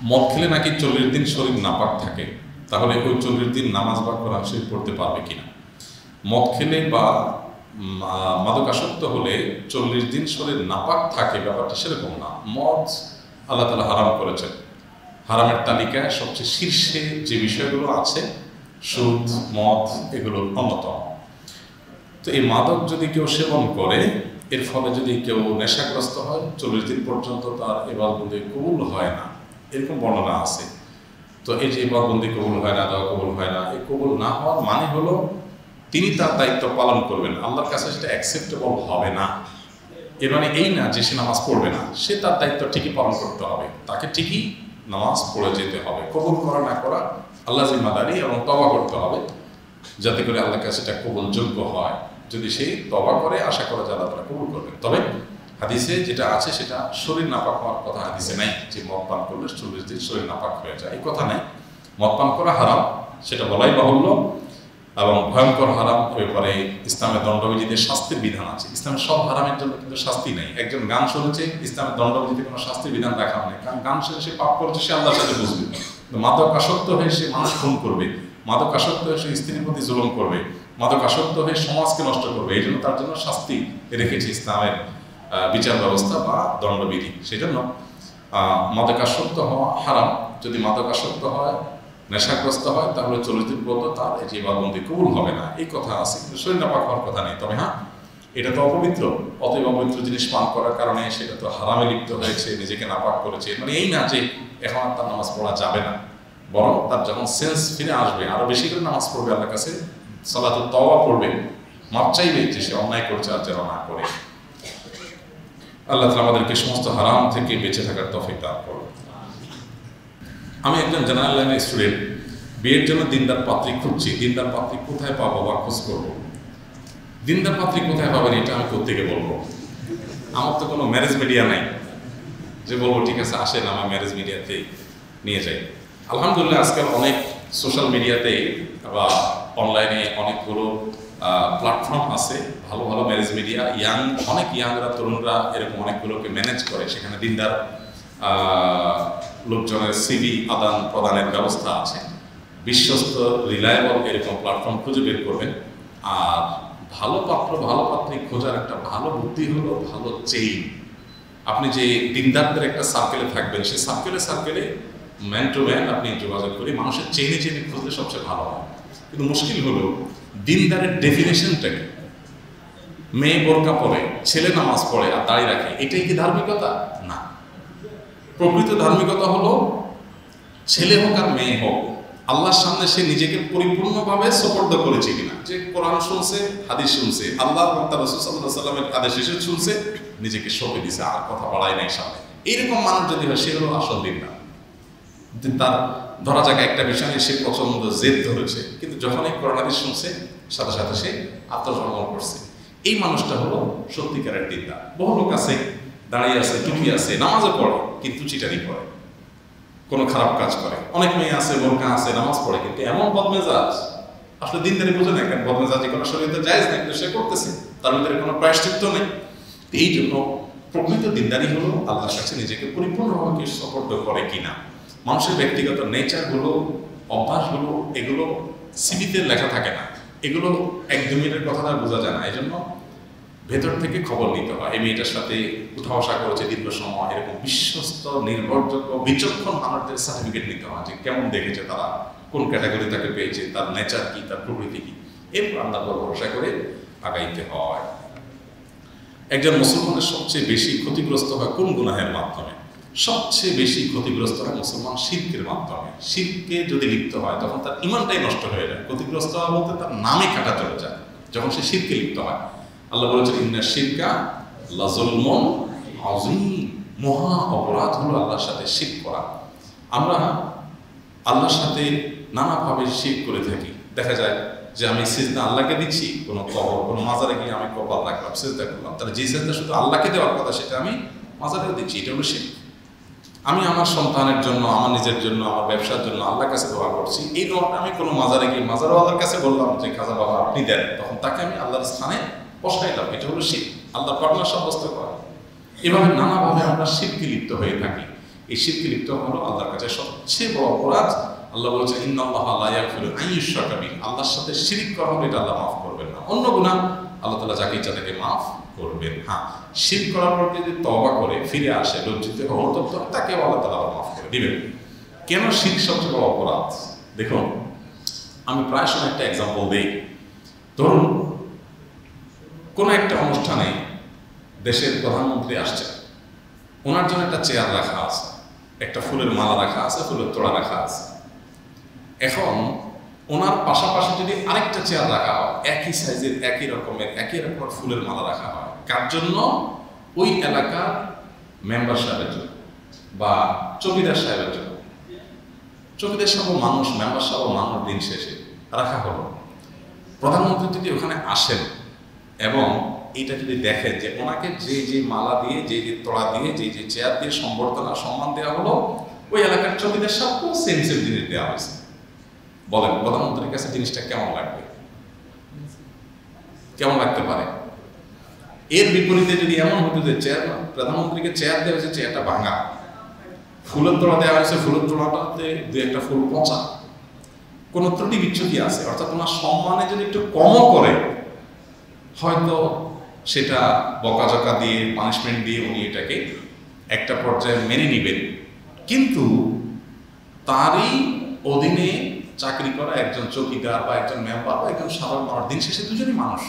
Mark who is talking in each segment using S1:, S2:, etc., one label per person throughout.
S1: মদ খেলে নাকি 40 দিন শরীর নাপাক থাকে, তাহলে ওই 40 দিন নামাজ বা কোরআন শরীফ পড়তে পারবে কিনা? মদ খেলে বা মাদকাসক্ত হলে 40 দিন শরীর নাপাক থাকে, ব্যাপারটা সেরকম না। মদ আল্লাহ তাআলা হারাম করেছেন। হারামের তালিকায় সবচেয়ে শীর্ষে যে বিষয়গুলো আছে, সুদ, মদ, এগুলো অন্যতম। তো এই মাদক যদি কেউ সেবন করে, এর ফলে যদি কেউ নেশাগ্রস্ত হয়, 40 দিন পর্যন্ত তার ইবাদতবন্দি কবুল হয় না, এরকম বর্ণনা আছে। তো এই যে ইবাদতবন্দি কবুল হয় না, দোয়া কবুল হয় না, এই কবুল না হওয়ার মানে হলো তিনি তার দায়িত্ব পালন করবেন, আল্লাহর কাছে সেটা অ্যাকসেপ্টেবল হবে না। এর মানে এই না যে সে নামাজ পড়বে না, সে তার দায়িত্ব ঠিকই পালন করতে হবে, তাকে ঠিকই নামাজ পড়ে যেতে হবে। কবুল করা না করা আল্লাহ জিম্মাদারি, এবং তওবা করতে হবে যাতে করে আল্লাহর কাছে এটা কবুলযোগ্য হয়। যদি সে তওবা করে, আশা করা যায় আল্লাহ তাআলা কবুল করবেন। তবে হাদিসে যেটা আছে সেটা শরীর নাপাক হওয়ার কথা হাদিসে নাই, যে মদ পান করলে 40 দিন শরীর নাপাক হয়ে যায়, এই কথা নাই। মদ পান করা হারাম, সেটা বলাই বাহুল্য, এবং ভয়ঙ্কর হারাম। এরপরে ইসলামের দণ্ডবিধিতে শাস্তির বিধান আছে। ইসলামের সব হারামের জন্য কিন্তু শাস্তি নেই। একজন গান শুনেছে, ইসলামের দণ্ডবিধিতে কোনো শাস্তির বিধান রাখা নেই, কারণ গান শুনে সে পাপ করছে, সে আল্লাহর সাথে বুঝবে। মাদক আসক্ত হয়ে সে মানুষ খুন করবে, মাদক আসক্ত হয়ে সে স্ত্রীর প্রতি জুলুম করবে, মাদক আসক্ত হয়ে সমাজকে নষ্ট করবে। এই জন্য তার জন্য শাস্তি রেখেছে ইসলামের বিচার ব্যবস্থা বা দণ্ডবিধি। সেই জন্য মাদকাসক্ত হওয়া হারাম। যদি মাদকাসক্ত হয়, নেশাগ্রস্ত হয়, তাহলে 40 দিন পর্যন্ত তার এই যে ইবাদতবন্দি কবুল হবে না, এই কথা আছে, কিন্তু শরীর নাপাক হওয়ার কথা নেই। তবে হ্যাঁ, এটা তো অপবিত্র, অতএব অপবিত্র জিনিস পান করার কারণে সেটা তো হারামে লিপ্ত হয়েছে, নিজেকে নাপাক করেছে। মানে এই না যে এখন আর তার নামাজ পড়া যাবে না, বরং তার যখন সেন্স ফিরে আসবে, আরো বেশি করে নামাজ পড়বে, আল্লাহর কাছে সালাতুত তাওবা পড়বে, মাপ চাইবে যে সে অন্যায় করছে আর যেন না করে। আল্লাহ তাআলা আমাদেরকে সমস্ত হারাম থেকে বেঁচে থাকার তৌফিক দান করুন। আমি একজন জেনারেল লাইনের স্টুডেন্ট, বিয়ের জন্য দিনদার পাত্রী খুঁজছি। দিনদার পাত্রী কোথায় পাবো বা খোঁজ করবো? দিনদার পাত্রী কোথায় পাবেন এটা আমি কোত্থেকে বলবো? আমার তো কোনো ম্যারেজ মিডিয়া নাই যে বলবো ঠিক আছে আসেন আমার ম্যারেজ মিডিয়াতে নিয়ে যাই। আলহামদুলিল্লাহ আজকাল অনেক সোশ্যাল মিডিয়াতে বা অনলাইনে অনেকগুলো প্ল্যাটফর্ম আছে, ভালো ভালো ম্যারেজ মিডিয়া, অনেক ইয়াংরা, তরুণরা এরকম অনেকগুলোকে ম্যানেজ করে। সেখানে দিনদার লোকজনের সিভি আদান প্রদানের ব্যবস্থা আছে। বিশ্বস্ত, রিলায়েবল এরকম প্ল্যাটফর্ম খুঁজে বের করবেন। আর ভালো পাত্র, ভালো পাত্রী খোঁজার একটা ভালো বুদ্ধি হলো ভালো চেইন। আপনি যে দিনদারদের একটা সার্কেলে থাকবেন, সেই সার্কেলে ম্যান টু ম্যান আপনি যোগাযোগ করে মানুষের চেনে খুঁজলে সবচেয়ে ভালো হয়। কিন্তু মুশকিল হলো দিনদারের ডেফিনেশনটা কি? মেয়ে বোরকা পরে, ছেলে নামাজ পড়ে আর দাঁড়িয়ে রাখে, এটাই কি ধার্মিকতা? না। প্রকৃত ধার্মিকতা হলো ছেলে হোক আর মেয়ে হোক, আল্লাহর সামনে সে নিজেকে পরিপূর্ণভাবে সুপর্দ করেছে কিনা, যে কোরআন শুনছে, হাদিস শুনছে, আল্লাহ এবং তার রাসূল সাল্লাল্লাহু আলাইহি ওয়াসাল্লামের আদেশ এসে শুনছে, নিজেকে সঁপে দিছে, আর কথা বাড়ায় নাই সামনে। এইরকম মানুষ যদি হয়, সে হলো আসল দিনদার। তার ধরা যাক একটা বিষয় নিয়ে সে প্রচন্ড জেদ ধরেছে, কিন্তু যখনই কোরআন হাদিস শুনছে সাথে সাথে সে আত্মসমর্পণ করছে, এই মানুষটা হলো সত্যিকারের দিনদার। বহু লোক আছে, দাঁড়িয়ে আছে, টুপি আছে, নামাজও পড়ে, কিন্তু চিটারি করে, কোনো খারাপ কাজ করে। অনেক মেয়ে আছে, বোরকা আছে, নামাজ পড়ে, কিন্তু এমন বদমেজাজ, আসলে দিনদারি বোঝে না, কেন বদমেজাজি কোনো শরীরে জায়েজ নেই, কিন্তু সে করতেছে, তার ভিতরে কোনো প্রায়শ্চিত্ত নেই। এই জন্য প্রকৃত দিনদারি হলো আল্লাহর কাছে নিজেকে পরিপূর্ণভাবে সুপর্দ করে কিনা। মানুষের ব্যক্তিগত নেচারগুলো, অভ্যাসগুলো, এগুলো সিভিতে লেখা থাকে না, এগুলো এক দু মিনিটের কথা বোঝা যায় না। এই জন্য ভেতর থেকে খবর নিতে হয়। এই মেয়েটার সাথে উঠা বসা করেছে দীর্ঘ সময়, এরকম বিশ্বস্ত, নির্ভরযোগ্য, বিচক্ষণ মানুষদের সার্টিফিকেট নিতে হয়, যে কেমন দেখেছে তারা, কোন ক্যাটাগরি তাকে পেয়েছে, তার নেচার কি, তার প্রকৃতি কি, এরপর আল্লাহর উপর ভরসা করে আগাইতে হয়। একজন মুসলমানের সবচেয়ে বেশি ক্ষতিগ্রস্ত হয় কোন গুনাহের মাধ্যমে? সবচেয়ে বেশি ক্ষতিগ্রস্ত হয় মুসলমান শিরকের মাধ্যমে। শিরকে যদি লিপ্ত হয়, তখন তার ঈমানটাই নষ্ট হয়ে যায়। ক্ষতিগ্রস্ত হওয়া বলতে তার নামে কাটা চলে যায় যখন সে শিরকে লিপ্ত হয়। আল্লাহ বলেছেন, ইন্না শিরকা লাযুলমুন আযীম, মহা অপরাধ হলো আল্লাহর সাথে শিরক করা। আমরা আল্লাহর সাথে নানাভাবে শিরক করে থাকি। দেখা যায় যে আমি সিজদা আল্লাহকে দিচ্ছি, কোনো কবর, কোনো মাজারে গিয়ে আমি কপাল রাখলাম, সিজদা করলাম, তাহলে যে সিজদা শুধু আল্লাহকে দেওয়ার কথা সেটা আমি মাজারেও দিচ্ছি, এটা হলো শিরক। আমি আমার সন্তানের জন্য, আমার নিজের জন্য, আমার ব্যবসার জন্য আল্লাহর কাছে দোয়া করছি, এই দোয়াটা আমি কোনো মাজারে গিয়ে মাজারও আল্লাহর কাছে বললাম যে খাজা বাবা আপনি দেন, তখন তাকে আমি আল্লাহর স্থানে বসাইলাম, এটা হলো শিরক, আল্লাহর পার্টনার সাব্যস্ত করা। এভাবে নানাভাবে আমরা শিরকে লিপ্ত হয়ে থাকি। এই শিরকে লিপ্ত হলো আল্লাহর কাছে সবচেয়ে বড় অপরাধ। আল্লাহ বলেছেন ইন্নাল্লাহা লা ইয়াগফিরু আন ইউশরাকা বিহি, আল্লাহর সাথে শিরক করা হলে এটা আল্লাহ মাফ করবেন না। অন্য গুনাহ আল্লাহ তাআলা যাকে ইচ্ছা তাকে মাফ করবেন। হ্যাঁ, শিরক করার পর যদি তওবা করে ফিরে আসে লজ্জিত অনুতপ্ত তাকে আল্লাহ তাআলা মাফ করে দিবেন। কেন শিরক সবচেয়ে বড় অপরাধ? দেখুন, আমি প্রায় সময় একটা এক্সাম্পল দিই। ধরুন কোনো একটা অনুষ্ঠানে দেশের প্রধানমন্ত্রী আসছে, ওনার জন্য একটা চেয়ার রাখা আছে, একটা ফুলের মালা রাখা আছে, ফুলের তোড়া রাখা আছে। এখন ওনার পাশাপাশি যদি আরেকটা চেয়ার রাখা হয়, একই সাইজের একই রকমের ফুলের মালা রাখা হয়, কার জন্য? ওই এলাকার মেম্বার সাহেবের জন্য বা চৌকিদার সাহেবের জন্য। চৌকিদার সাহেব মানুষ, মেম্বার সাহেব মানুষ, দিন শেষে রাখা হলো। প্রধানমন্ত্রী যদি ওখানে আসেন এবং এটা যদি দেখেন যে ওনাকে যে যে মালা দিয়ে, যে যে তোড়া দিয়ে, যে যে চেয়ার দিয়ে সম্বর্ধনা সম্মান দেওয়া হলো, ওই এলাকার চৌকিদার সাহেবকেও সেম সেম জিনিস দেওয়া হয়েছে, বলেন প্রধানমন্ত্রীর কাছে জিনিসটা কেমন লাগবে? কেমন লাগতে পারে? এর বিপরীতে যদি এমন হতো যে প্রধানমন্ত্রীকে চেয়ার দেওয়া হয়েছে, চেয়ারটা ভাঙা, ফুলের তোড়া দেওয়া হয়েছে, ফুলের তোড়াটাতে দু একটা ফুল পচা, কোনো ত্রুটি বিচ্ছুতি আছে, অর্থাৎ ওনার সম্মানে যদি একটু কমও করে, হয়তো সেটা বকাঝকা দিয়ে, পানিশমেন্ট দিয়ে উনি এটাকে একটা পর্যায়ে মেনে নেবেন। কিন্তু তারই অধীনে চাকরি করা একজন চৌকিদার বা একজন মেম্বার বা একজন সাধারণ মানুষ, দিন শেষে দুজনই মানুষ,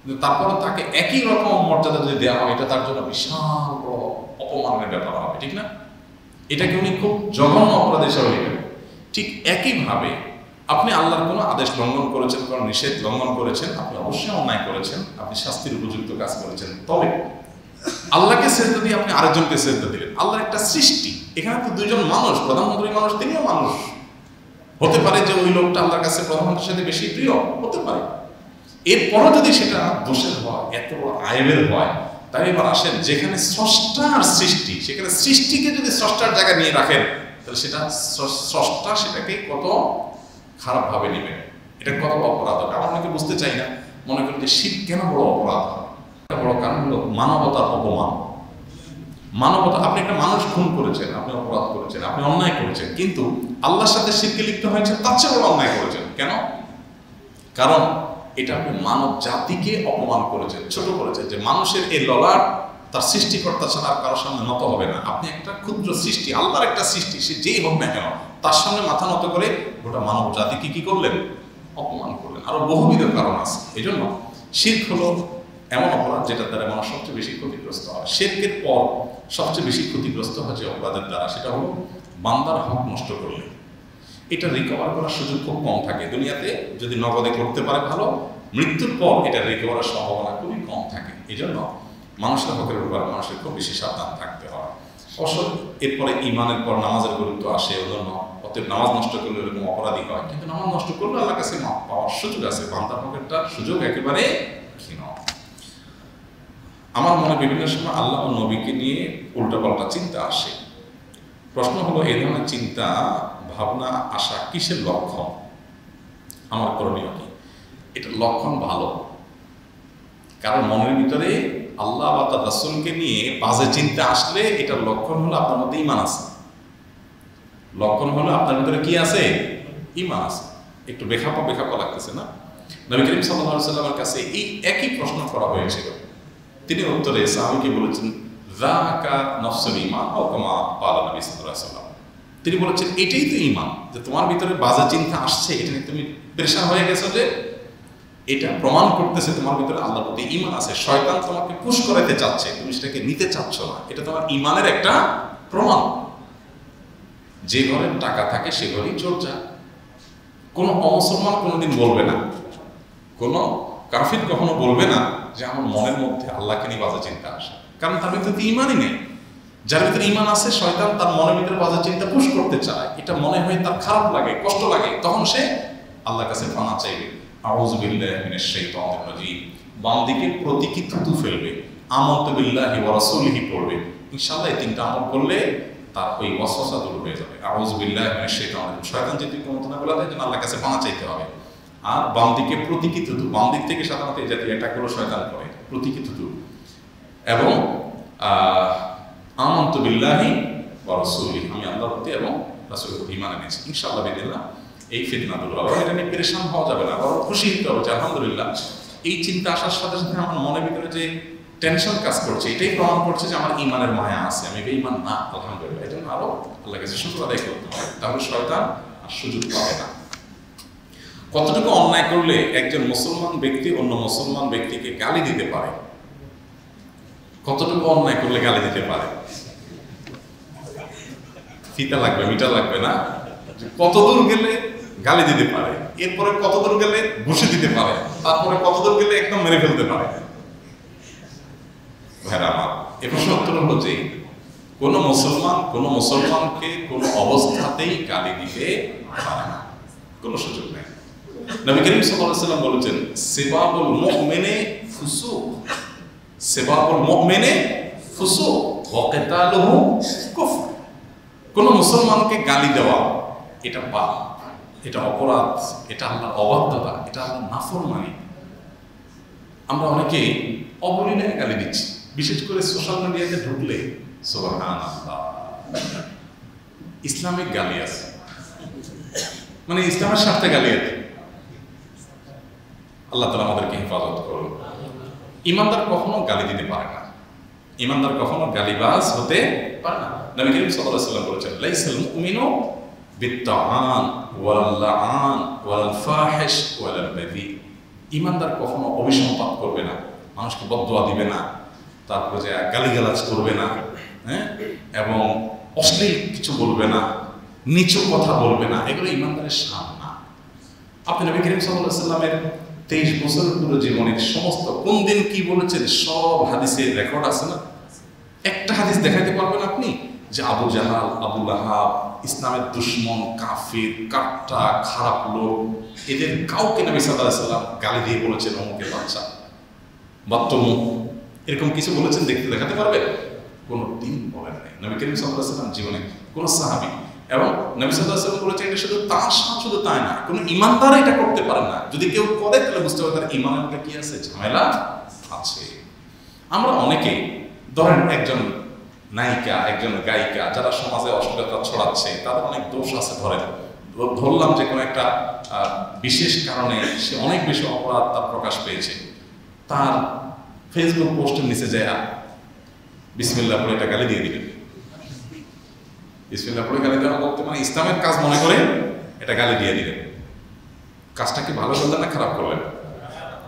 S1: কিন্তু তারপরে তাকে একই রকম মর্যাদা যদি দেওয়া হয়, এটা তার জন্য বিশাল বড় অপমানের ব্যাপার হবে, ঠিক না? এটাকে উনি খুব জঘন্য অপরাধ হিসেবে নেবেন। ঠিক একইভাবে আপনি আল্লাহর কোনো আদেশ লঙ্ঘন করেছেন, কোনো নিষেধ লঙ্ঘন করেছেন, আপনি অবশ্যই অন্যায় করেছেন, আপনি শাস্তির উপযুক্ত কাজ করেছেন। তবে আল্লাহকে সেজদা দিয়ে আপনি আরেকজনকে সেজদা দিলেন। আল্লাহর একটা সৃষ্টি, এখানে তো দুইজন মানুষ, প্রধানমন্ত্রী মানুষ, তিনিও মানুষ। হতে পারে যে ওই লোকটা আল্লাহর কাছে প্রধানমন্ত্রীর সাথে বেশি প্রিয়, হতে পারে। এরপরও যদি সেটা দোষের হয়, এত বড় আইবের হয়, তাই এবার আসেন যেখানে স্রষ্টার সৃষ্টি, সেখানে সৃষ্টিকে যদি স্রষ্টার জায়গায় নিয়ে রাখেন, তাহলে সেটা স্রষ্টা সেটাকে কত খারাপভাবে নেবেন, এটা কত বড় অপরাধ হবে। আমরা অনেকে বুঝতে চাই না, মনে করি যে শিরক কেন বড় অপরাধ হয়। বড় কারণ হলো মানবতার অপমান। মানবতা, আপনি একটা মানুষ খুন করেছেন, আপনি অপরাধ করেছেন, আপনি অন্যায় করেছেন, কিন্তু আল্লাহর সাথে শিরকে লিপ্ত হয়েছে, তার চেয়ে বড় অন্যায় করেছেন। কেন? কারণ এটা আপনি মানব জাতিকে অপমান করেছেন, ছোট করেছেন, যে মানুষের এই ললাট তার সৃষ্টিকর্তা ছাড়া আর কারোর সামনে নত হবে না। আপনি একটা ক্ষুদ্র সৃষ্টি, আল্লাহর একটা সৃষ্টি, সে যেই হোক না কেন, তার সামনে মাথা নত করে গোটা মানব জাতিকে কি করলেন? অপমান করলেন। আরো বহুবিধ কারণ আছে। এই জন্য শিরক হলো এমন অপরাধ যেটার দ্বারা মানুষ সবচেয়ে বেশি ক্ষতিগ্রস্ত হয়। শিরকের পর সবচেয়ে বেশি ক্ষতিগ্রস্ত হয় যে অপরাধের দ্বারা, সেটা হলো বান্দার হক নষ্ট করলে। এটা রিকভার করার সুযোগ খুব কম থাকে। দুনিয়াতে যদি নগদে করতে পারে ভালো, মৃত্যুর পর এটা রিকভারের সম্ভাবনা খুবই কম থাকে। এই জন্য মানুষের হকের ব্যাপারে মানুষের খুব বেশি সাবধান থাকতে হয়। অবশ্য এরপরে ইমানের পর নামাজের গুরুত্ব আসে, ওজন্য অতএব নামাজ নষ্ট করলে এরকম অপরাধী হয়, কিন্তু নামাজ নষ্ট করলে আল্লাহর কাছে মাফ পাওয়ার সুযোগ আছে। বান্দার হকেরটা সুযোগ একেবারে ক্ষীণ। আমার মনে বিভিন্ন সময় আল্লাহ ও নবীকে নিয়ে উল্টাপাল্টা চিন্তা আসে। প্রশ্ন হলো, এই ধরনের চিন্তা ভাবনা আসা কিসের লক্ষণ? আমার করণীয় কি? এটা লক্ষণ ভালো, কারণ মনের ভিতরে আল্লাহ বা তার রাসূলকে নিয়ে বাজে চিন্তা আসলে এটার লক্ষণ হলো আপনার মধ্যে ঈমান আছে। লক্ষণ হলো আপনার ভিতরে কি আছে? ঈমান আছে। একটু বেখাপা লাগতেছে না? নবী করিম সাল্লাল্লাহু আলাইহি ওয়াসাল্লামের কাছে এই একই প্রশ্ন করা হয়েছিল। তিনি উত্তরে সাহাবীকে বলেছেন, যাকা নফসুল ঈমান আও কামা ক্বালা নবী সাল্লাল্লাহু আলাইহি ওয়াসাল্লাম। তিনি বলেছেন এটাই তো ঈমান, যে তোমার ভিতরে বাজে চিন্তা আসছে, এটা নিয়ে তুমি পেরেশান হয়ে গেছো, যে এটা প্রমাণ করতেছে তোমার ভিতরে আল্লাহর প্রতি ঈমান আছে। শয়তান তোমাকে পুশ করাতে চাচ্ছে, তুমি সেটাকে নিতে চাচ্ছ না, এটা তোমার ঈমানের একটা প্রমাণ। যে ঘরে টাকা থাকে সে ঘরেই চোর যায়। কোনো অমুসলমান কোনোদিন বলবে না, কোনো কাফির কখনো বলবে না যে আমার মনের মধ্যে আল্লাহকে নিয়ে বাজে চিন্তা আসে, কারণ তার ভিতরে তো ঈমানই নেই। যার ভিতরে ঈমান আছে, শয়তান তার মনের ভিতরে বাজে চিন্তা পুশ করতে চায়, এটা মনে হয় তার খারাপ লাগে, কষ্ট লাগে, তখন সে আল্লাহর কাছে পানা চাইবে, আউযু বিল্লাহি মিনাশ শাইতানির রাজীম, বাম দিকে প্রতীকী থুতু ফেলবে, আমানতু বিল্লাহি ওয়া রাসূলিহি পড়বে। ইনশাআল্লাহ এই তিনটা আমল করলে তার ওই ওয়াসওয়াসা দূর হয়ে যাবে। আউযু বিল্লাহি মিনাশ শাইতানির রাজীম, শয়তান যদি কুমন্ত্রণাগুলো দেয়, যেন আল্লাহর কাছে পানা চাইতে হবে। আর বাম দিকে প্রতীকী থুতু, বাম দিক থেকে সাধারণত এই জাতীয় অ্যাটাকগুলো শয়তান করে, প্রতীকী থুতু। এবং আমানতু বিল্লাহি ওয়া রাসূলিহি, আমি আল্লাহর প্রতি এবং রাসূলের প্রতি ঈমান এনেছি। ইনশাআল্লাহ বিদিল্লাহ এই ফিতনা দূর হবে। এটা নিয়ে পেরেশান হওয়া যাবে না, বরং খুশি হতে হবে যে আলহামদুলিল্লাহ এই চিন্তা আসার সাথে সাথে আমার মনের ভিতরে যে টেনশন কাজ করছে, এটাই প্রমাণ করছে যে আমার ঈমানের মায়া আছে, আমি বেঈমান না, আলহামদুলিল্লাহ। এই জন্য আরো আল্লাহর কাছে শুকর আদায় করতে হবে, তাহলে শয়তান আর সুযোগ পাবে না। কতটুকু অন্যায় করলে একজন মুসলমান ব্যক্তি অন্য মুসলমান ব্যক্তিকে গালি দিতে পারে? কতটুকু অন্যায় করলে গালি দিতে পারে? ফিতা লাগবে, মিটার লাগবে না, কতদূর গেলে গালি দিতে পারে, এরপরে কতদূর গেলে ঘুষে দিতে পারে, তারপরে কতদূর গেলে একদম মেরে ফেলতে পারে। ভাইরা আমার, এ প্রশ্ন উত্তর হলো যে কোন মুসলমান কোন মুসলমানকে কোন অবস্থাতেই গালি দিতে পারে না, কোন সুযোগ নেই। নবী করিম সাল্লাল্লাহু আলাইহি ওয়াসাল্লাম বলেছেন, সিবাবুল মুমিনি ফুসুক, সিবাবুল মুমিনি ফুসুক ওয়া কিতালুহু কুফর। কোন মুসলমানকে গালি দেওয়া এটা পাপ, এটা অপরাধ, এটা আল্লাহর অবাধ্যতা, এটা আল্লাহর নাফরমানি। আমরা অনেকেই অবলীলায় গালি দিচ্ছি, বিশেষ করে সোশ্যাল মিডিয়াতে ঢুকলে সুবহানাল্লাহ ইসলামিক গালি আছে, মানে ইসলামের স্বার্থে গালি আছে। আল্লাহ তাআলা আমাদেরকে হেফাজত করুন। ঈমানদার কখনো গালি দিতে পারে না, ঈমানদার কখনো গালিবাজ হতে পারে না। নবী করিম সাল্লাল্লাহু আলাইহি ওয়াসাল্লাম বলেছেন, লাইসাল মুমিনু বিত্তাআন ওয়াল লাআন ওয়াল ফাহিশ ওয়াল বাযী। ঈমানদার কখনো অভিসম্পাত করবে না, মানুষকে বদদুয়া দিবে না, তারপরে যে গালিগালাজ করবে না, হ্যাঁ, এবং অশ্লীল কিছু বলবে না, নিচু কথা বলবে না, এগুলো ঈমানদারের শান না। আপনি নবী করিম সাল্লাল্লাহু আলাইহি ওয়াসাল্লামের 23 বছরের পুরো জীবনের সমস্ত কোন দিন কি বলেছেন সব হাদিসের রেকর্ড আছে না? একটা হাদিস দেখাইতে পারবেন আপনি যে আবু জাহাল, আবু লাহাব, ইসলামের দুশমন, কাফির, কাট্টা, খারাপ লোক, এদের কাউকে নবী সাল্লাল্লাহু আলাইহি ওয়াসাল্লাম গালি দিয়ে বলেছেন অমুকের বাচ্চা, বাত্তমু, এরকম কিছু বলেছেন দেখাতে পারবেন? কোনো দিন বলেন নাই নবী করিম সাল্লাল্লাহু আলাইহি ওয়াসাল্লাম জীবনে কোন সাহাবী। এবং নবী সাল্লাল্লাহু আলাইহি ওয়াসাল্লাম বলেছেন এটা শুধু তার সাথে শুধু তাই না, কোনো ঈমানদার এটা করতে পারে না। যদি কেউ করে তাহলে বুঝতে হবে তার ঈমানের মধ্যে কি আছে, ঝামেলা আছে। আমরা অনেকেই ধরেন একজন নায়িকা, একজন গায়িকা যারা সমাজে অশ্লীলতা ছড়াচ্ছে, তাদের অনেক দোষ আছে। ধরলাম যে কোনো একটা বিশেষ কারণে সে অনেক বেশি অপরাধ তার প্রকাশ পেয়েছে, তার ফেসবুক পোস্টের নিচে যায় বিসমিল্লাহ বলে এটা গালি দিয়ে দিলেন। বিসমিল্লাহ বলে গালি দেওয়া বলতে মানে ইসলামের কাজ মনে করে এটা গালি দিয়ে দিলেন। কাজটা কি ভালো করলেন না খারাপ করলেন?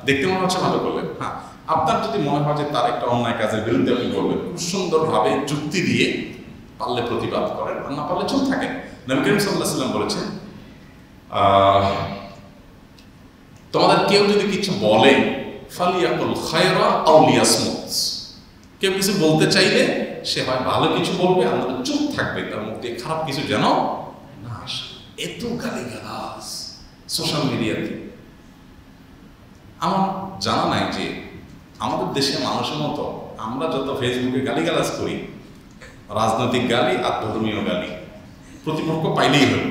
S1: দেখতে মনে হচ্ছে ভালো করলেন। হ্যাঁ, আপনার যদি মনে হয় যে তার একটা অন্যায় কাজের বিরুদ্ধে আপনি বলবেন, খুব সুন্দরভাবে যুক্তি দিয়ে পারলে প্রতিবাদ করেন, আর না পারলে চুপ থাকেন। নবী করিম সাল্লাল্লাহু আলাইহি ওয়াসাল্লাম বলেছেন, তোমাদের কেউ যদি কিছু বলে ফালিয়াকুল খায়রা আও লিয়াসমুত, কেউ কিছু বলতে চাইলে সে হয় ভালো কিছু বলবে, আর চুপ থাকবে, তার মুখ দিয়ে খারাপ কিছু যেন না আসে। এত গালিগালাজ সোশ্যাল মিডিয়াতে। আমার জানা নাই যে আমাদের দেশের মানুষের মতো আমরা যত ফেসবুকে গালিগালাজ করি, রাজনৈতিক গালি আর ধর্মীয় গালি প্রতিপক্ষ পাইলেই হল,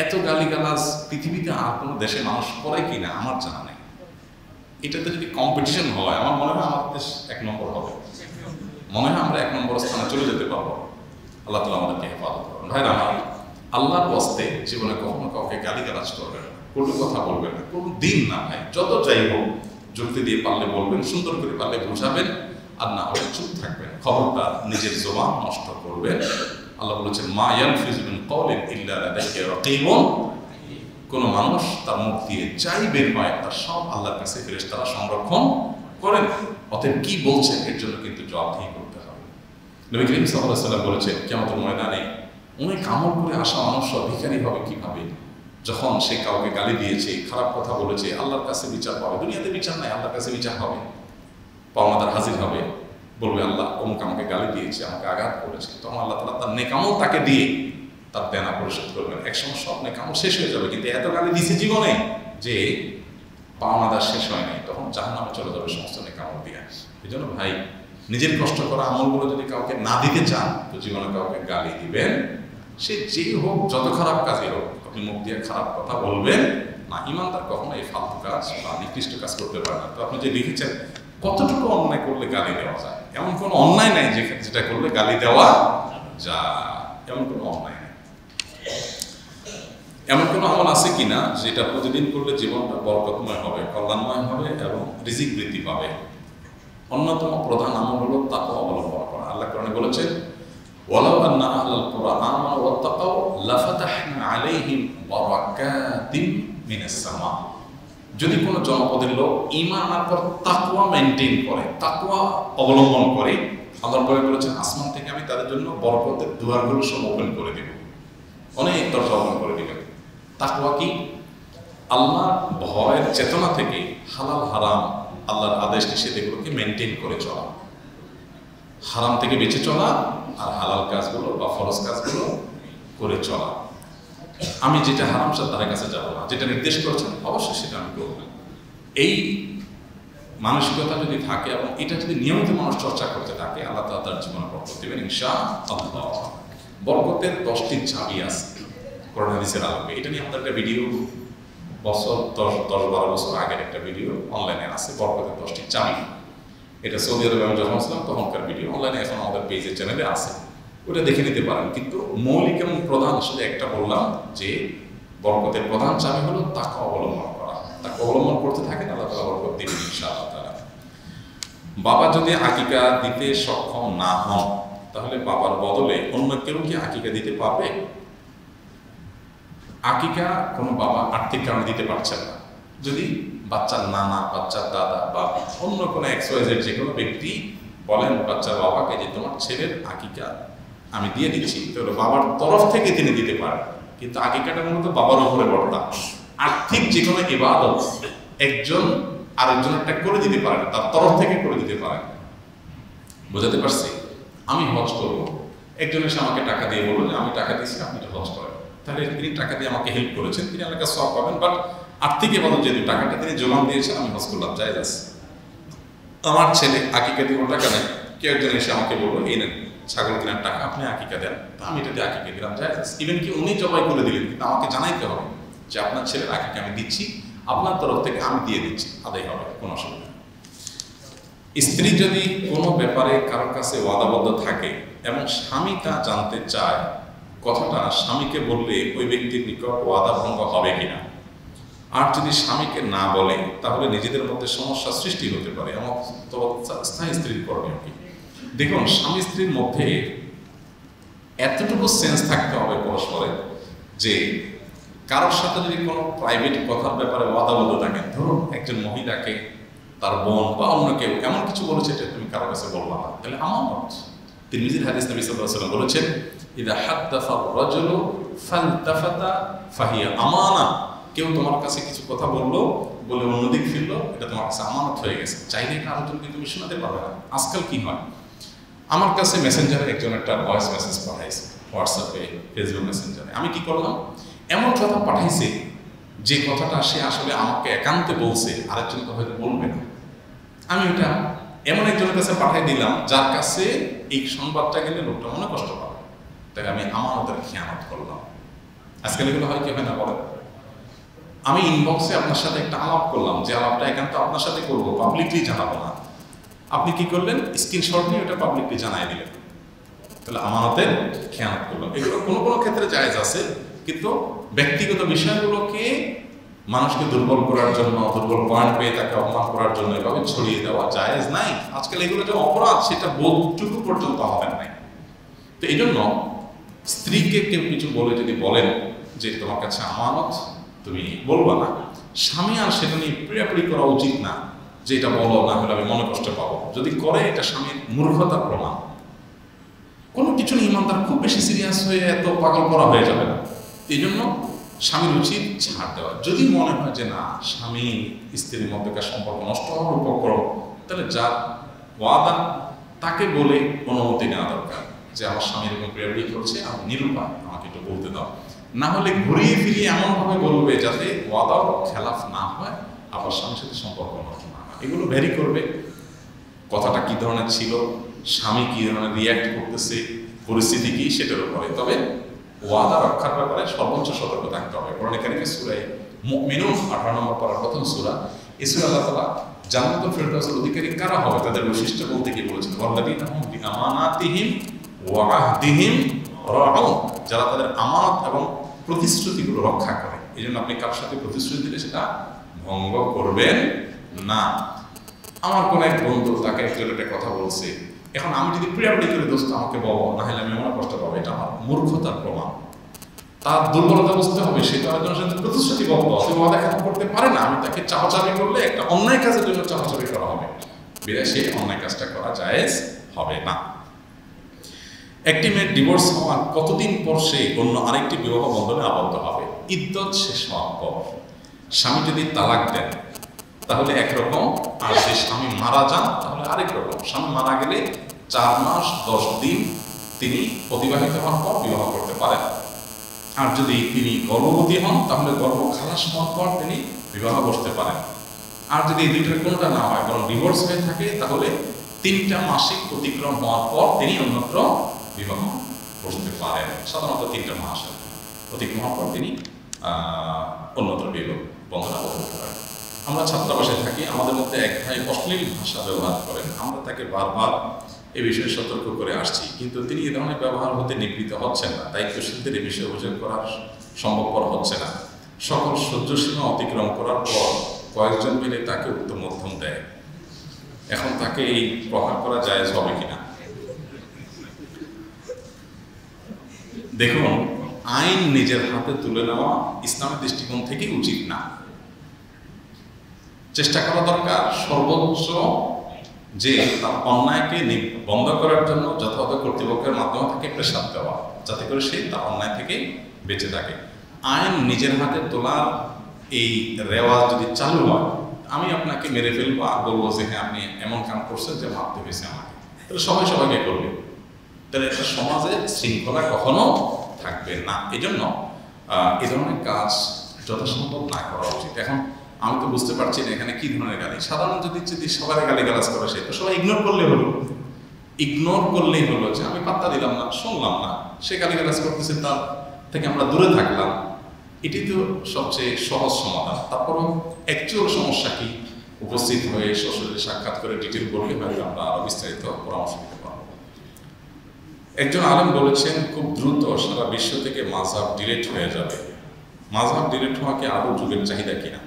S1: এত গালিগালাজ পৃথিবীতে আর কোনো দেশের মানুষ করে কিনা আমার জানা নেই। এটাতে যদি কম্পিটিশন হয় আমার মনে হয় আমাদের দেশ 1 নম্বর হবে, মনে হয় আমরা 1 নম্বর স্থানে চলে যেতে পারবো। আল্লাহ তাআলা আমাদেরকে হেফাজত করুন। ভাইরা আমার, আল্লাহর ওয়াস্তে জীবনে কখনো কাউকে গালিগালাজ করবেন না, কটু কথা বলবেন না, কোনো দিন না ভাই, যত যাই হোক যুক্তি দিয়ে পারলে বলবেন, সুন্দর করে পারলে বোঝাবেন, আর না হলে চুপ থাকবেন। খবরটা নিজের জবান নষ্ট করবেন। আল্লাহ বলেছেন, মা ইয়ালফিযু মিন কাওলিন ইল্লা লাদাইহি রাকীবুন। কোনো মানুষ তার মুখ দিয়ে যাই বের হয় তার সব আল্লাহর কাছে ফেরেশতারা সংরক্ষণ করেন। অতএব কি বলছেন এর জন্য কিন্তু জবাবদিহি করতে হবে। নবী করিম সাল্লাল্লাহু আলাইহি ওয়াসাল্লাম বলেছেন, কিয়ামতের ময়দানে অনেক আমল করে আসা মানুষ ভিখারি হবে কিভাবে? যখন সে কাউকে গালি দিয়েছে, খারাপ কথা বলেছে, আল্লাহর কাছে বিচার পাবে। দুনিয়াতে বিচার নাই, আল্লাহর কাছে বিচার হবে। পাওনাদার হাজির হবে, বলবে আল্লাহ অমুক আমাকে গালি দিয়েছে, আমাকে আঘাত করেছে। তখন আল্লাহ তাআলা তার নেক আমল তাকে দিয়ে তার দেনা পরিশোধ করবেন। একসময় সব নেক আমল শেষ হয়ে যাবে, কিন্তু এত গালি দিয়েছে জীবনে যে পাওনাদার শেষ হয় নাই, তখন জাহান্নামে চলে যাবে সমস্ত নেক আমল দিয়ে। এই জন্য ভাই, নিজের কষ্ট করা আমলগুলো যদি কাউকে না দিতে চান তো জীবনে কাউকে গালি দিবেন, সে যেই হোক, যত খারাপ কাজই হোক, আপনি মুখ দিয়ে খারাপ কথা বলবেন না। ঈমানদার কখনো এই ফালতু কাজ বা নিকৃষ্ট কাজ করতে পারে না। তো আপনি যে লিখেছেন কতটুকু অন্যায় করলে গালি দেওয়া যায়, এমন কোনো অন্যায় নাই যেটা করলে গালি দেওয়া যায়। এমন কোনো অন্যায় নেই। এমন কোনো আমল আছে কিনা যেটা প্রতিদিন করলে জীবনটা বরকতময় হবে, কল্যাণময় হবে এবং রিজিক বৃদ্ধি পাবে? অন্যতম প্রধান আমল হলো তাকওয়া অবলম্বন করা। আল্লাহ কোরআনে বলেছেন, ওয়ালাউ আন্না আহলাল কুরআ আমানু ওয়াত্তাকাউ লাফাতাহনা আলাইহিম বারাকাতিম মিনাস সামা। যদি কোনো জনপদের লোক ঈমান আনার পর তাকওয়া মেইনটেইন করে, তাকওয়া অবলম্বন করে, আল্লাহ বলেছেন আসমান থেকে আমি তাদের জন্য বরকতের দুয়ারগুলো সব ওপেন করে দেব, অনেক দরজা ওপেন করে দেবেন। তাকওয়া কি? আল্লাহর ভয়ের চেতনা থেকে হালাল হারাম, আল্লাহর আদেশ নিষেধ এগুলোকে মেনটেন করে চলা, হারাম থেকে বেঁচে চলা আর হালাল কাজগুলো বা ফরজ কাজগুলো করে চলা। আমি যেটা হারাম সেটা তার কাছে যাবো না, যেটা নির্দেশ করেছেন অবশ্যই সেটা আমি করব। এই মানসিকতা যদি থাকে এবং এটা যদি নিয়মিত মানুষ চর্চা করতে থাকে, আল্লাহ তাআলা তার জীবনে বরকত দেবেন ইনশাআল্লাহ। বরকতের 10টি চাবি আছে কোরআন হাদিসের আলোকে। এটা নিয়ে আমাদের একটা ভিডিও বছর 10-12 বছর আগের একটা ভিডিও অনলাইনে আছে, বরকতের 10টি চাবি। এটা সৌদি আরবে আমি যখন ছিলাম তখনকার ভিডিও, অনলাইনে এখন আমাদের পেজের চ্যানেলে আছে, ওটা দেখে নিতে পারেন। কিন্তু মৌলিক এবং প্রধান শুধু একটা বললাম যে বরকতের প্রধান চাবি হলো তাকওয়া অবলম্বন করা। তাকওয়া অবলম্বন করতে থাকেন, আল্লাহ তাআলা বরকত দিবেন ইনশাআল্লাহ তাআলা। বাবা যদি আকিকা দিতে সক্ষম না হন, তাহলে বাবার বদলে অন্য কেউ কি আকিকা দিতে পারবে? আকিকা কোনো বাবা আর্থিক কারণে দিতে পারছেন না, যদি বাচ্চার নানা, বাচ্চার দাদা বা অন্য কোনো XYZ যে কোনো ব্যক্তি বলেন বাচ্চার বাবাকে যে তোমার ছেলের আকিকা আমি দিয়ে দিচ্ছি, তাহলে বাবার তরফ থেকে তিনি দিতে পারেন। কিন্তু আকিকাটা মূলত বাবার উপরে বর্তা। আর্থিক যে কোনো ইবাদত একজন আরেকজনেরটা করে দিতে পারেন, তার তরফ থেকে করে দিতে পারেন। বোঝাতে পারছি? আমি হজ করব, একজন এসে আমাকে টাকা দিয়ে বললো যে আমি টাকা দিয়েছি আপনি এটা হজ করেন, তাহলে তিনি টাকা দিয়ে আমাকে হেল্প করেছেন, তিনি আমার কাছে সওয়াব পাবেন। বাট আর্থিক ইবাদত যেহেতু টাকাটা তিনি জোগান দিয়েছেন, আমি হজ করলাম, জায়েজ আছে। আমার ছেলে আকিকা দিব টাকা নেয়, কেউ একজন এসে আমাকে বললো এই নেন ছাগল কেনার টাকা, আপনি আকিকা দেন, তা আমি এটা দিয়ে আকিকা দিলাম, জায়েজ আছে। ইভেন কি উনি জবাই করে দিলেন, কিন্তু আমাকে জানাইতে হবে যে আপনার ছেলের আকিকা আমি দিচ্ছি, আপনার তরফ থেকে আমি দিয়ে দিচ্ছি, আদায় হবে, কোনো অসুবিধা। স্ত্রী যদি কোনো ব্যাপারে কারোর কাছে ওয়াদাবদ্ধ থাকে এবং স্বামী তা জানতে চায়, কথাটা স্বামীকে বললে ওই ব্যক্তির নিকট ওয়াদা ভঙ্গ হবে কিনা, আর যদি স্বামীকে না বলে তাহলে নিজেদের মধ্যে সমস্যা সৃষ্টি হতে পারে, এমন স্থায়ী স্ত্রীর করণীয় কি? দেখুন, স্বামী স্ত্রীর মধ্যে এতটুকু সেন্স থাকতে হবে পরস্পরের যে কারোর সাথে যদি কোনো প্রাইভেট কথার ব্যাপারে ওয়াদাবদ্ধ থাকে, ধরুন একজন মহিলাকে তার বোন বা অন্য কেউ এমন কিছু বলেছে যে তুমি কারোর কাছে বলবা না, তাহলে আমানত। তিরমিজির হাদিস নবী সাল্লাল্লাহু আলাইহি ওয়াসাল্লাম বলেছেন, ইযা হাদ্দাসা আর-রাজুলু ফালতাফাতা ফাহিয়া আমানা। কেউ তোমার কাছে কিছু কথা বললো, বলে অন্যদিক ফিরলো, এটা তোমার কাছে আমানত হয়ে গেছে, চাইলে কারোজনকে তুমি শোনাতে পারবে না। আজকাল কি হয়, আমার কাছে মেসেঞ্জারে একজন একটা ভয়েস মেসেজ পাঠাইছে, হোয়াটসঅ্যাপে, ফেসবুক মেসেঞ্জারে। আমি কি করলাম, এমন কথা পাঠাইছে যে কথাটা সে আসলে আমাকে একান্তে বলছে, আরেকজনকে হয়তো বলবে না। আমি ওটা এমন একজনের কাছে পাঠাই দিলাম যার কাছে এই সংবাদটা গেলে লোকটা মনে কষ্ট পাবে, তাই আমি আমানতের খেয়ানত করলাম। আজকাল এগুলো হয় কি হয় না বলেন? আমি ইনবক্সে আপনার সাথে একটা আলাপ করলাম, যে আলাপটা একান্ত আপনার সাথে করবো, পাবলিকলি জানাবো না। আপনি কি করলেন, স্ক্রিনশট নিয়ে ওটা পাবলিকলি জানাই দিলেন, তাহলে আমানতের খেয়ানত করলাম। এগুলো কোনো কোনো ক্ষেত্রে জায়েজ আছে, কিন্তু ব্যক্তিগত বিষয়গুলোকে মানুষকে দুর্বল করার জন্য, দুর্বল পয়েন্ট পেয়ে তাকে অপমান করার জন্য এভাবে ছড়িয়ে দেওয়া জায়েজ নাই। আজকাল এগুলো যে অপরাধ সেটা বোধটুকু পর্যন্ত হবেন নাই। তো এই জন্য স্ত্রীকে কেউ কিছু বলে যদি বলেন যে তোমার কাছে আমানত, তুমি বলবা না, স্বামী আর সেটা নিয়ে প্রিয়াপ্রি করা উচিত না যে এটা বলো, না হলে আমি মনে কষ্ট পাবো। যদি করে এটা স্বামীর মূর্খতার প্রমাণ। কোনো কিছু নিয়ে ইমানদার খুব বেশি সিরিয়াস হয়ে এত পাগল করা হয়ে যাবে না। এই জন্য স্বামীর উচিত ছাড় দেওয়া। যদি মনে হয় যে না, স্বামী স্ত্রীর মধ্যকার সম্পর্ক নষ্ট হওয়ার উপক্রম, তাহলে যার ওয়াদা তাকে বলে অনুমতি নেওয়া দরকার যে আমার স্বামী এরকম প্রেয়ারি করছে, আমি নিরুপায়, আমাকে একটু বলতে দাও। না হলে ঘুরিয়ে ফিরিয়ে এমনভাবে বলবে যাতে ওয়াদাও খেলাফ না হয়, আবার স্বামীর সাথে সম্পর্ক নষ্ট না হয়। এগুলো ভ্যারি করবে, কথাটা কি ধরনের ছিল, স্বামী কি ধরনের রিয়্যাক্ট করতেছে, পরিস্থিতি কি, সেটার উপরে। তবে ওয়াদা রক্ষার ব্যাপারে সর্বোচ্চ সতর্ক থাকতে হবে। কোরআনে কারিমে সূরা মুমিনুন 18 নম্বর পারার প্রথম সূরা, এই সূরা আল্লাহ তাআলা জান্নাতুল ফেরদাউসের অধিকারী কারা হবে তাদের বৈশিষ্ট্য বলতে গিয়ে বলেছেন, ওয়াল্লাযীনা হুম বিআমানাতিহিম ওয়া আহদিহিম রাউন, যারা তাদের আমানত এবং প্রতিশ্রুতিগুলো রক্ষা করে। এই জন্য আপনি কারোর সাথে প্রতিশ্রুতি দিলে সেটা ভঙ্গ করবেন না। আমার কোন এক বন্ধু, তাকে একটা কথা বলছে, এখন আমি যদি প্রিয়াবলি করে দোস্ত আমাকে বলো, না হলে আমি মনে কষ্ট পাবো, এটা আমার মূর্খতার প্রমাণ। তার দুর্বলতা বুঝতে হবে, সে তো একজনের সাথে প্রতিশ্রুতিবদ্ধ, সে ওয়াদা করতে পারে না। আমি তাকে চাপাচাপি করলে একটা অন্যায় কাজের জন্য চাপাচাপি করা হবে, বিধায় সেই অন্যায় কাজটা করা জায়েজ হবে না। একটি মেয়ের ডিভোর্স হওয়ার কতদিন পর সে অন্য আরেকটি বিবাহ বন্ধনে আবদ্ধ হবে? ইদ্যত শেষ হওয়ার পর। স্বামী যদি তালাক দেন তাহলে একরকম, আর যে স্বামী মারা যান তাহলে আরেক রকম। স্বামী মারা গেলে 4 মাস 10 দিন তিনি অতিবাহিত হওয়ার পর বিবাহ করতে পারেন। আর যদি তিনি গর্ভবতী হন তাহলে গর্ভ খালাস হওয়ার পর তিনি বিবাহ করতে পারেন। আর যদি এই দুইটার কোনোটা না হয়, বরং ডিভোর্স হয়ে থাকে, তাহলে 3টা মাসিক অতিক্রম হওয়ার পর তিনি অন্যত্র বিবাহ করতে পারেন। সাধারণত 3টা মাস অতিক্রম হওয়ার পর তিনি অন্যত্র বিবাহ বন্ধন আবদ্ধ করতে পারেন। আমরা ছাত্রাবাসে থাকি, আমাদের মধ্যে এক ভাই অশ্লীল ভাষা ব্যবহার করেন। আমরা তাকে বারবার এ বিষয়ে সতর্ক করে আসছি, কিন্তু তিনি এ ধরনের ব্যবহার হতে নিবৃত্ত হচ্ছেন না। দায়িত্বশীলদের এ বিষয়ে অভিযোগ করা সম্ভবপর হচ্ছে না। সকল সহ্যসীমা অতিক্রম করার পর কয়েকজন মিলে তাকে উত্তম মধ্যম দেয়। এখন তাকে এই প্রহার করা জায়েজ হবে কিনা? দেখুন, আইন নিজের হাতে তুলে নেওয়া ইসলামের দৃষ্টিকোণ থেকে উচিত না। চেষ্টা করা দরকার সর্বোচ্চ যে তার অন্যায়কে বন্ধ করার জন্য যথাযথ কর্তৃপক্ষের মাধ্যমে তাকে প্রেসার দেওয়া, যাতে করে সে তার অন্যায় থেকে বেঁচে থাকে। আইন নিজের হাতে তোলার এই রেওয়াজ যদি চালু হয়, আমি আপনাকে মেরে ফেলবো আর বলবো যে হ্যাঁ আপনি এমন কাম করছেন যে ভাবতে হয়েছে আমাকে, তাহলে সবাই সবাইকে করবে, তাহলে একটা সমাজে শৃঙ্খলা কখনো থাকবে না। এই জন্য এ ধরনের কাজ যথাসম্ভব না করা উচিত। এখন আমি তো বুঝতে পারছি না এখানে কি ধরনের গালি। সাধারণ যদি সবাই গালি গালাজ করে, সে তো সবাই ইগনোর করলেই হলো, যে আমি পাত্তা দিলাম না, শুনলাম না, সে গালি গালাজ করতেছে, তার থেকে আমরা দূরে থাকলাম। এটি তো সবচেয়ে সহজ সমাধান। তারপরও অ্যাকচুয়াল সমস্যা কি উপস্থিত হয়ে সরাসরি সাক্ষাৎ করে ডিটেল বললে হয়তো আমরা আরো বিস্তারিত পরামর্শ দিতে পারবো। একজন আলেম বলেছেন, খুব দ্রুত সারা বিশ্ব থেকে মাযহাব ডিলিট হয়ে যাবে। মাযহাব ডিলিট হওয়া কি আরো যুগের চাহিদা কিনা?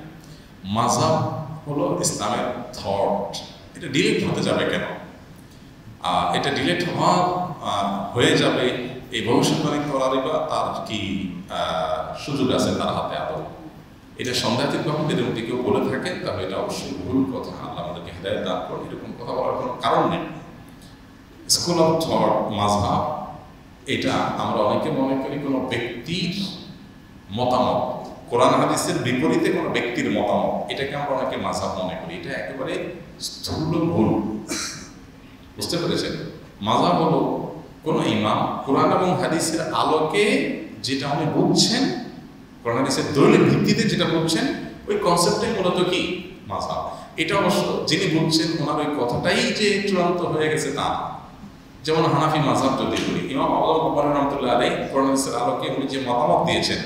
S1: মাযহাব হলো ইসলামের থট, এটা ডিলিট হতে যাবে কেন? এটা ডিলিট হয়ে যাবে এই ভবিষ্যৎবাণী করারই বা তার কি সুযোগ আছে তার হাতে আদৌ? এটা সন্দেহাতীতভাবে যদি কেউ বলে থাকেন তাহলে এটা অবশ্যই ভুল কথা। আল্লাহ আমাদেরকে হেদায়েত দান করেন, এরকম কথা বলার কোনো কারণ নেই। স্কুল অফ থট, মাযহাব, এটা আমরা অনেকে মনে করি কোনো ব্যক্তির মতামত, কোরআন হাদিসের বিপরীতে কোনো ব্যক্তির মতামত, এটাকে আমরা অনেকে মাযহাব মনে করি। এটা একেবারে স্থূল ভুল। বুঝতে পেরেছেন? মাযহাব হলো কোন ইমাম কোরআন এবং হাদিসের আলোকে যেটা উনি বুঝছেন, কোরআন হাদিসের দলিলের ভিত্তিতে যেটা বুঝছেন, ওই কনসেপ্টটাই মূলত কি মাযহাব। এটা অবশ্য যিনি বুঝছেন ওনার ওই কথাটাই যে চূড়ান্ত হয়ে গেছে তা। যেমন হানাফি মাযহাব যদি বলি, ইমাম আবু বকর রাহমাতুল্লাহ আলাইহি কোরআন হাদিসের আলোকে উনি যে মতামত দিয়েছেন,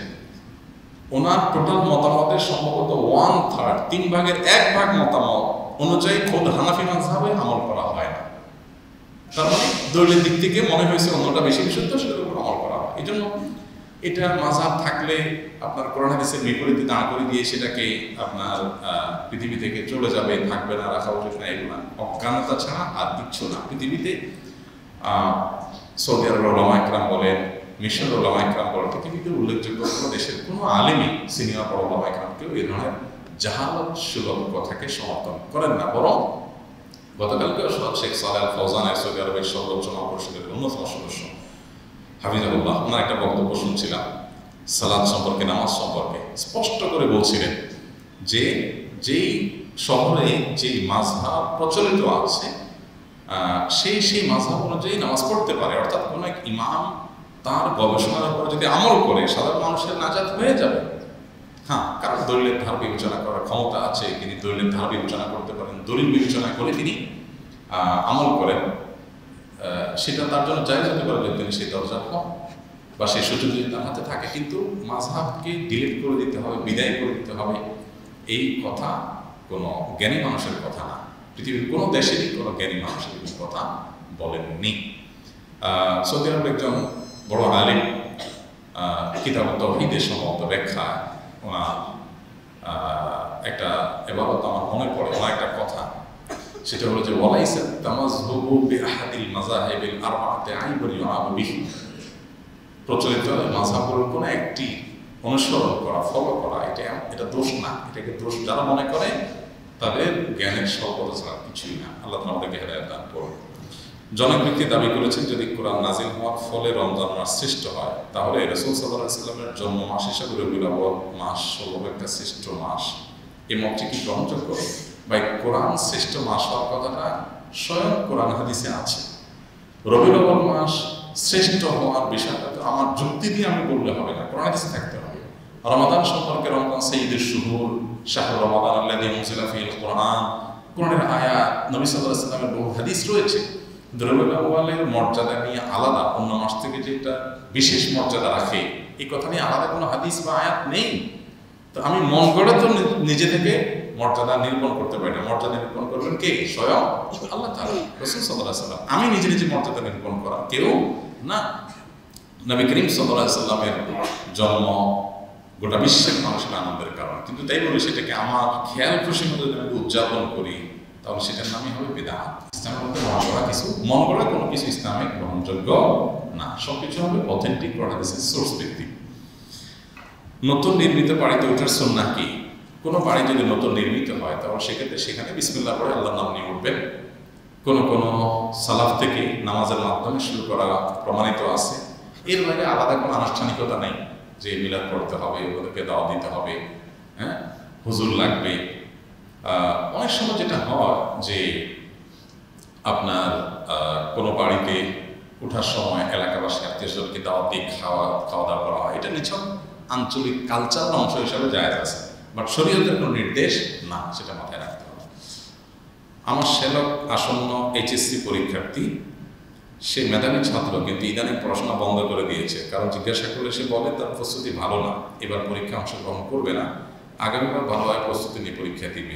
S1: ওনার টোটাল মতামতের সম্ভবত 1/3, 3/1 মতামত অনুযায়ী খোদ হানাফি মাযহাবে আমল করা হয় না। তার মানে দলিলের দিক থেকে মনে হয়েছে অন্যটা বেশি বিশুদ্ধ, সেটার উপর আমল করা হয়। এই জন্য এটা মাযহাব থাকলে আপনার কোরআন হাদিসের বিপরীতে দাঁড় করে দিয়ে সেটাকে আপনার পৃথিবী থেকে চলে যাবে, থাকবে না, রাখা উচিত না, এগুলো অজ্ঞানতা ছাড়া আর কিচ্ছু না। পৃথিবীতে সৌদি আরবের ওলামা ইকরাম বলেন, মিশরের ওলামা ইকরাম বলেন, পৃথিবীতে উল্লেখযোগ্য কোনো দেশের কোনো আলেমই সিনিয়র বড় ওলামা ইকরামকেও এই ধরনের জাহালত সুলভ কথাকে সমর্থন করেন না। বরং গতকালকে শেখ সালেহ আল ফৌজানের সৌদি আরবের সর্বোচ্চ মহাপরিষদের অন্যতম সদস্য হাফিজাহুল্লাহ, ওনার একটা বক্তব্য শুনছিলাম সালাত সম্পর্কে, নামাজ সম্পর্কে। স্পষ্ট করে বলছিলেন যে যেই শহরে যেই মাযহাব প্রচলিত আছে সেই মাযহাব অনুযায়ী নামাজ পড়তে পারে। অর্থাৎ কোনো এক ইমাম তার গবেষণার উপর যদি আমল করে সাধারণ মানুষের নাজাত হয়ে যাবে। হ্যাঁ, কারণ দলিলের ধার বিবেচনা করার ক্ষমতা আছে, তিনি দলিলের ধার বিবেচনা করতে পারেন, দলিল বিবেচনা করে তিনি আমল করেন, সেটা তার জন্য জায়েজ হতে পারে যদি তিনি সেই দরজা হন বা সেই সুযোগ যদি তার হাতে থাকে। কিন্তু মাযহাবকে ডিলিট করে দিতে হবে, বিদায় করে দিতে হবে, এই কথা কোনো জ্ঞানী মানুষের কথা না। পৃথিবীর কোনো দেশেরই কোনো জ্ঞানী মানুষের কথা বলেননি। সৌদি আরবের একজন বড় আলিম, কিতাব তাওহীদের সম্ভবত ব্যাখ্যা ওনার একটা ইবারত আমার মনে পড়ে, ওনার একটা কথা, সেটা হলো যে ওয়ালাইসা তামাযহুবু বিআহাদিল মাযাহিবিল আরবাআতি আইবুন ইউআবু বিহি। প্রচলিত মাযহাবগুলোর কোনো একটি অনুসরণ করা, ফলো করা, এটা দোষ না। এটাকে দোষ যারা মনে করে তাদের জ্ঞানের স্বল্পতা ছাড়া কিছুই না। আল্লাহ তাআলা আমাদেরকে হেদায়েত দান করুন। জনক ব্যক্তি দাবি করেছেন যদি কোরআন নাজিল হওয়ার ফলে রমজান মাস সৃষ্ট হয়, তাহলে রাসূল সাল্লাল্লাহু আলাইহি ওয়াসাল্লামের জন্ম মাস হিসাবে রবিউল আউয়াল মাস হলো একটা শ্রেষ্ঠ মাস। এই মতটি কি গ্রহণযোগ্য? বা কোরআন শ্রেষ্ঠ মাস হওয়ার কথাটা স্বয়ং কোরআন হাদিসে আছে। রবিউল আউয়াল মাস শ্রেষ্ঠ হওয়ার বিষয়টা তো আমার যুক্তি দিয়ে আমি বললে হবে না, কোরআন হাদিসে থাকতে হবে। রমাদান সম্পর্কে রমজান সাইয়্যিদুশ শুহুর, শাহরু রমাদান আল্লাযী উনজিলা ফীহিল কুরআন, কোরআনের আয়াত, নবী সাল্লাল্লাহু আলাইহি ওয়াসাল্লামের বহু হাদিস রয়েছে। রবিউল আউয়ালের মর্যাদা নিয়ে আলাদা অন্য মাস থেকে যেটা বিশেষ মর্যাদা রাখে, এই কথা নিয়ে আলাদা কোনো হাদিস বা আয়াত নেই। তো আমি মন গড়ে তো নিজে থেকে মর্যাদা নিরূপণ করতে পারি না। মর্যাদা নিরূপণ করবেন কে? স্বয়ং আল্লাহ তাআলা, রাসূল সাল্লাল্লাহু আলাইহি ওয়াসাল্লাম। আমি নিজে নিজে মর্যাদা নিরূপণ করা কেউ না। নবী করিম সাল্লাল্লাহু আলাইহি ওয়াসাল্লামের জন্ম গোটা বিশ্বের মানুষের আনন্দের কারণ, কিন্তু তাই বলে সেটাকে আমার খেয়াল খুশি মতো যদি আমি উদযাপন করি, তাহলে সেটার নামই হবে বিদআত। ইসলামের মধ্যে মন গড়া কোনো কিছু ইসলামে গ্রহণযোগ্য না। সবকিছু হবে অথেন্টিক কোরআন হাদিসের সোর্স ভিত্তিক। নতুন নির্মিত বাড়িতে ওঠার সুন্নাহ কি? কোনো বাড়ি যদি নতুন নির্মিত হয়, তাহলে সেক্ষেত্রে সেখানে বিসমিল্লাহ পড়ে আল্লাহর নাম নিয়ে উঠবেন। কোনো সালাফ থেকে নামাজের মাধ্যমে শুরু করা প্রমাণিত আছে। এর বাইরে আলাদা কোনো আনুষ্ঠানিকতা নেই যে মিলাদ পড়তে হবে, ওদেরকে দাওয়াত দিতে হবে, হ্যাঁ, হুজুর লাগবে। অনেক সময় যেটা হয় যে আপনার কোনো বাড়িতে ওঠার সময় এলাকাবাসী আত্মীয়স্বজনকে দাওয়াত দিয়ে খাওয়া দাওয়া করা হয়, এটা নিছক আঞ্চলিক কালচারের অংশ হিসাবে জায়েজ আছে, বাট শরীয়তের কোনো নির্দেশ না, সেটা মাথায় রাখতে হবে। আমার শ্যালক আসন্ন এইচএসসি পরীক্ষার্থী, সে মেধাবী ছাত্র, কিন্তু ইদানিং পড়াশোনা বন্ধ করে দিয়েছে। কারণ জিজ্ঞাসা করলে সে বলে তার প্রস্তুতি ভালো না, এবার পরীক্ষা অংশগ্রহণ করবে না, আগামীবার ভালোভাবে প্রস্তুতি নিয়ে পরীক্ষা দিবে।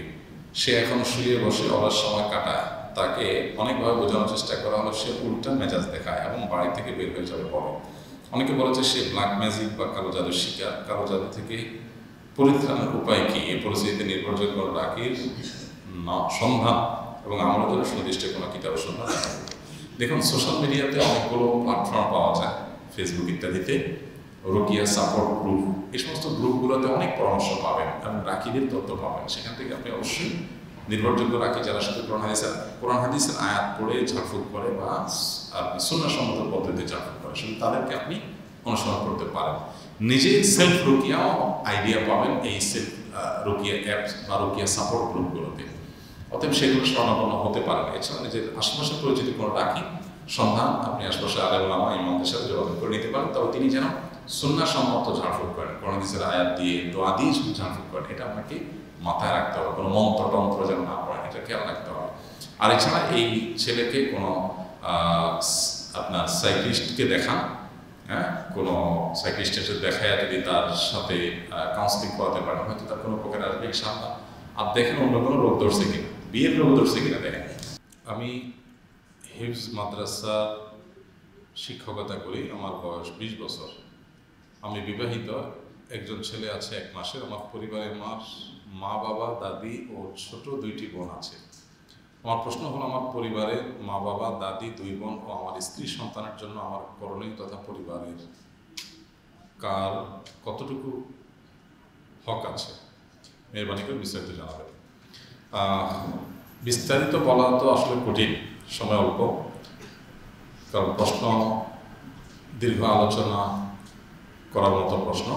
S1: সে এখন শুয়ে বসে অলস সময় কাটায়। তাকে অনেকভাবে বোঝানোর চেষ্টা করা হলো, সে উল্টা মেজাজ দেখায় এবং বাড়ি থেকে বের হয়ে যাবে বলে। অনেকে বলেছে সে ব্ল্যাক ম্যাজিক বা কালো জাদুর শিকার। কালো জাদু থেকে পরিত্রাণের উপায় কি? এই পরিস্থিতিতে নির্ভরযোগ্য রাকির সন্ধান এবং আমার জন্য সুনির্দিষ্ট কোনো কিতাবের সন্ধান। দেখুন, সোশ্যাল মিডিয়াতে অনেকগুলো প্ল্যাটফর্ম পাওয়া যায়, ফেসবুক ইত্যাদিতে, রুকিয়া সাপোর্ট গ্রুপ, এই সমস্ত গ্রুপগুলোতে অনেক পরামর্শ পাবেন এবং রাকিদের তথ্য পাবেন। সেখান থেকে আপনি অবশ্যই নির্ভরযোগ্য রাকি যারা শুধু কোরআন হাদিসের আয়াত পড়ে ঝাড়ফুঁক করে বা সুন্নাহসম্মত পদ্ধতিতে ঝাড়ফুঁক করে, শুধু তাদেরকে আপনি অনুসরণ করতে পারেন। নিজে সেলফ রুকিয়াও আইডিয়া পাবেন এই সেলফ রুকিয়া অ্যাপস বা রুকিয়া সাপোর্ট গ্রুপগুলোতে। অতএব সেগুলো স্বর্ণাপন্ন হতে পারেন। এছাড়া নিজের আশেপাশে পরিচিত কোনো রাখি সন্ধান আপনি আশপাশে আলেম ওলামা ইমামদের সাথে যোগাযোগ করে নিতে পারেন, তবে তিনি যেন সুন্নাহসম্মত ঝাড়ফুঁক করেন, কোরআন হাদিসের আয়াত দিয়ে দোয়া দিয়ে শুধু ঝাড়ফুঁক করেন। এটা আপনাকে মাথায় রাখতে হবে, কোনো মন্ত্রতন্ত্র যেন না পড়েন, এটা খেয়াল রাখতে হবে। আর এছাড়া এই ছেলেকে কোনো আপনার সাইক্লিস্টকে দেখান, হ্যাঁ, কোনো সাইক্লিস্টের সাথে দেখায় যদি তার সাথে কাউন্সিলিং করাতে পারেন, হয়তো তার কোনো প্রকার আসবে ইনশাআল্লাহ। আর দেখেন অন্য কোনো রোগ ধরছে কিনা, বিয়ের রোগ ধরছে কিনা দেখেন। আমি হিফজ মাদ্রাসার শিক্ষকতা করি, আমার বয়স 20 বছর। আমি বিবাহিত, একজন ছেলে আছে 1 মাসের। আমার পরিবারে আমার মা বাবা দাদি ও ছোট 2টি বোন আছে। আমার প্রশ্ন হলো, আমার পরিবারের মা বাবা দাদি 2 বোন ও আমার স্ত্রী সন্তানের জন্য আমার করণীয় তথা পরিবারের কার কতটুকু হক আছে, মেহরবানি করে বিস্তারিত জানাবেন। বিস্তারিত বলা তো আসলে কঠিন, সময় অল্প, কারণ প্রশ্ন দীর্ঘ আলোচনা করার মতো প্রশ্ন,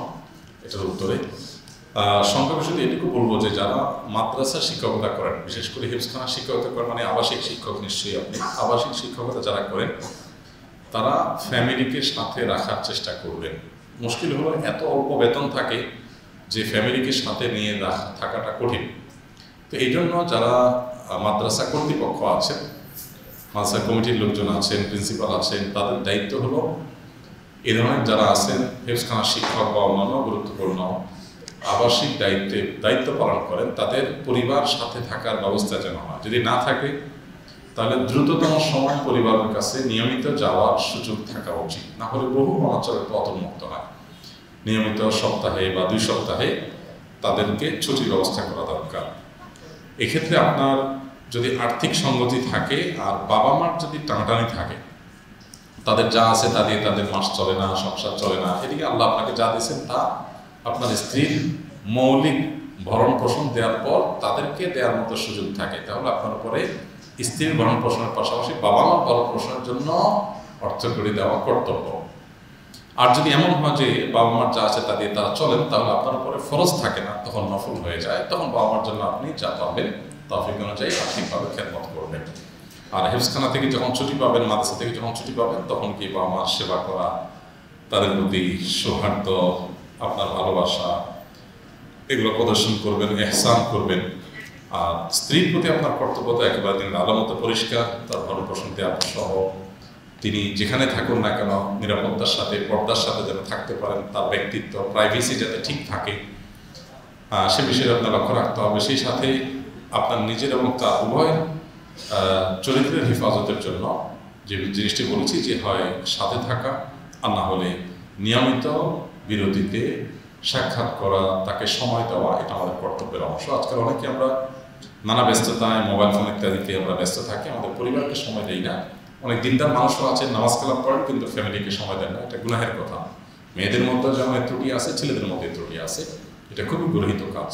S1: এটার উত্তরে সংক্ষেপে শুধু এটুকু বলবো যে যারা মাদ্রাসা শিক্ষকতা করেন, বিশেষ করে হিফজখানা শিক্ষকতা করেন, মানে আবাসিক শিক্ষক, নিশ্চয়ই আপনি আবাসিক শিক্ষকতা যারা করেন, তারা ফ্যামিলিকে সাথে রাখার চেষ্টা করবেন। মুশকিল হলো এত অল্প বেতন থাকে যে ফ্যামিলিকে সাথে নিয়ে থাকাটা কঠিন। তো এই জন্য যারা মাদ্রাসা কর্তৃপক্ষ আছেন, মাদ্রাসা কমিটির লোকজন আছেন, প্রিন্সিপাল আছেন, তাদের দায়িত্ব হলো এই ধরনের যারা আছেন হিফজখানা শিক্ষক বা অন্যান্য গুরুত্বপূর্ণ আবাসিক দায়িত্ব পালন করেন, তাদের পরিবার সাথে থাকার ব্যবস্থা যেন হয়। যদি না থাকে তাহলে দ্রুততম সময় পরিবারের কাছে নিয়মিত যাওয়ার সুযোগ থাকা উচিত, না হলে বহু অনাচারের পতনমুক্ত হয়। নিয়মিত সপ্তাহে বা 2 সপ্তাহে তাদেরকে ছুটির ব্যবস্থা করা দরকার। এক্ষেত্রে আপনার যদি আর্থিক সঙ্গতি থাকে আর বাবা মার যদি টানাটানি থাকে, তাদের যা আছে তা দিয়ে তাদের মাস চলে না, সংসার চলে না, এদিকে আল্লাহ আপনাকে যা দিয়েছেন তা আপনার স্ত্রীর মৌলিক ভরণ পোষণ দেওয়ার পর তাদেরকে দেওয়ার মতো সুযোগ থাকে, তাহলে আপনার উপরে স্ত্রীর ভরণ পোষণের পাশাপাশি বাবা মার ভরণ পোষণের জন্য অর্থ করে দেওয়া কর্তব্য। আর যদি এমন হয় যে বাবা মার যা আছে তা দিয়ে তারা চলেন, তাহলে আপনার উপরে ফরজ থাকে না, তখন নফল হয়ে যায়, তখন বাবা মার জন্য আপনি যা পাবেন তৌফিক অনুযায়ী আর্থিকভাবে খেদমত করবেন। আর হেফজখানা থেকে যখন ছুটি পাবেন, মাদ্রাসা থেকে যখন ছুটি পাবেন, তখন কি বাবা মার সেবা করা, তাদের প্রতি সৌহার্দ্য, আপনার ভালোবাসা, এগুলো প্রদর্শন করবেন, ইহসান করবেন। আর স্ত্রীর প্রতি আপনার কর্তব্য তো একেবারে দিনের আলো মতো পরিষ্কার, তার ভরণ পোষণ দেওয়া সহ তিনি যেখানে থাকুন না কেন নিরাপত্তার সাথে, পর্দার সাথে যেন থাকতে পারেন, তার ব্যক্তিত্ব, প্রাইভেসি যাতে ঠিক থাকে, সে বিষয়ে আপনার লক্ষ্য রাখতে হবে। সেই সাথে আপনার নিজের এবং তার উভয় চরিত্রের হেফাজতের জন্য যে জিনিসটি বলেছি, যে হয় সাথে থাকা, আর না হলে নিয়মিত বিরতিতে সাক্ষাৎ করা, তাকে সময় দেওয়া, এটা আমাদের কর্তব্যের অংশ। আজকাল অনেকে আমরা নানা ব্যস্ততায়, মোবাইল ফোন ইত্যাদিতে আমরা ব্যস্ত থাকি, আমাদের পরিবারকে সময় দেই না। অনেক দিনদার মানুষও আছেন, নামাজ কালাম পড়েন, কিন্তু ফ্যামিলিকে সময় দেন না। এটা গুনাহের কথা। মেয়েদের মধ্যে যেমন ত্রুটি আছে, ছেলেদের মধ্যে ত্রুটি আছে, এটা খুবই গর্হিত কাজ।